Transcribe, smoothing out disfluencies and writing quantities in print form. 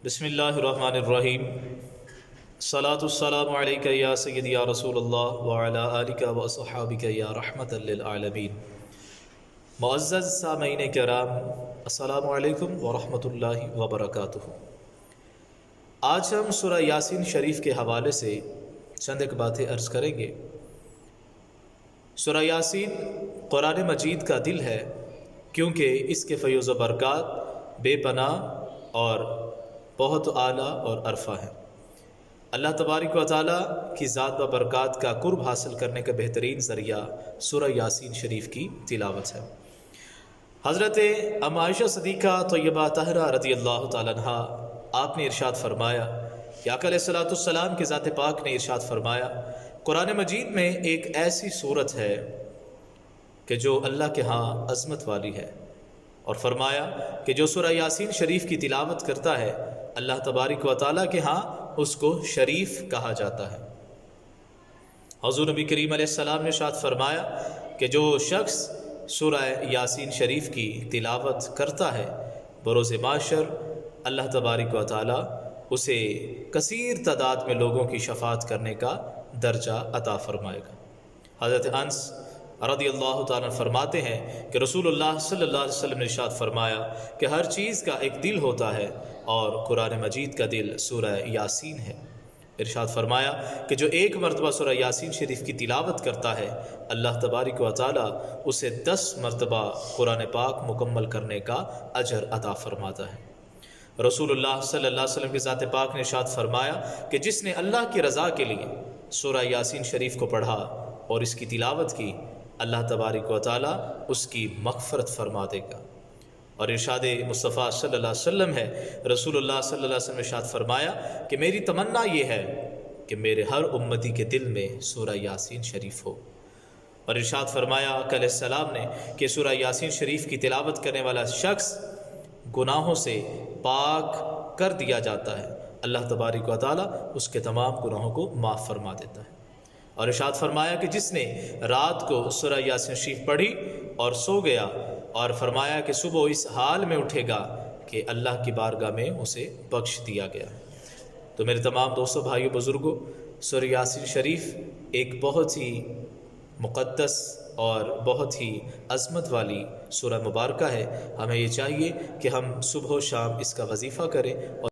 بسم اللہ الرحمن الرحیم صلاۃ السلام علیک یا سیدی یا رسول اللہ وعلی آلک و اصحابک یا رحمت للعالمین۔ معزز سامعین کرام، السلام علیکم ورحمۃ اللہ وبرکاتہ۔ آج ہم سورہ یاسین شریف کے حوالے سے چند ایک باتیں عرض کریں گے۔ سورہ یاسین قرآن مجید کا دل ہے، کیونکہ اس کے فیض و برکات بے پناہ اور بہت اعلیٰ اور عرفہ ہیں۔ اللہ تبارک و تعالیٰ کی ذات و برکات کا قرب حاصل کرنے کا بہترین ذریعہ سورہ یاسین شریف کی تلاوت ہے۔ حضرت ام عائشہ صدیقہ طیبہ طاہرہ رضی اللہ تعالیٰ عنہا آپ نے ارشاد فرمایا، کہ آقا علیہ الصلوۃ والسلام کی ذات پاک نے ارشاد فرمایا، قرآن مجید میں ایک ایسی صورت ہے کہ جو اللہ کے ہاں عظمت والی ہے، اور فرمایا کہ جو سورہ یاسین شریف کی تلاوت کرتا ہے اللہ تبارک و تعالیٰ کے ہاں اس کو شریف کہا جاتا ہے۔ حضور نبی کریم علیہ السلام نے ارشاد فرمایا کہ جو شخص سورہ یاسین شریف کی تلاوت کرتا ہے بروز محشر اللہ تبارک و تعالیٰ اسے کثیر تعداد میں لوگوں کی شفاعت کرنے کا درجہ عطا فرمائے گا۔ حضرت انس رضی اللہ تعالیٰ فرماتے ہیں کہ رسول اللہ صلی اللہ علیہ وسلم نے ارشاد فرمایا کہ ہر چیز کا ایک دل ہوتا ہے اور قرآن مجید کا دل سورہ یاسین ہے۔ ارشاد فرمایا کہ جو ایک مرتبہ سورہ یاسین شریف کی تلاوت کرتا ہے اللہ تبارک و تعالیٰ اسے 10 مرتبہ قرآن پاک مکمل کرنے کا اجر عطا فرماتا ہے۔ رسول اللہ صلی اللہ علیہ وسلم کی ذات پاک نے ارشاد فرمایا کہ جس نے اللہ کی رضا کے لیے سورہ یاسین شریف کو پڑھا اور اس کی تلاوت کی اللہ تبارک و تعالیٰ اس کی مغفرت فرما دے گا۔ اور ارشاد مصطفیٰ صلی اللہ علیہ وسلم ہے، رسول اللہ صلی اللہ علیہ وسلم نے ارشاد فرمایا کہ میری تمنا یہ ہے کہ میرے ہر امتی کے دل میں سورہ یاسین شریف ہو۔ اور ارشاد فرمایا کہ علیہ السلام نے کہ سورہ یاسین شریف کی تلاوت کرنے والا شخص گناہوں سے پاک کر دیا جاتا ہے، اللہ تبارک و تعالیٰ اس کے تمام گناہوں کو معاف فرما دیتا ہے۔ اور ارشاد فرمایا کہ جس نے رات کو سورہ یاسین شریف پڑھی اور سو گیا، اور فرمایا کہ صبح اس حال میں اٹھے گا کہ اللہ کی بارگاہ میں اسے بخش دیا گیا۔ تو میرے تمام دوستوں، بھائیوں، بزرگوں، سورہ یاسین شریف ایک بہت ہی مقدس اور بہت ہی عظمت والی سورہ مبارکہ ہے۔ ہمیں یہ چاہیے کہ ہم صبح و شام اس کا وظیفہ کریں اور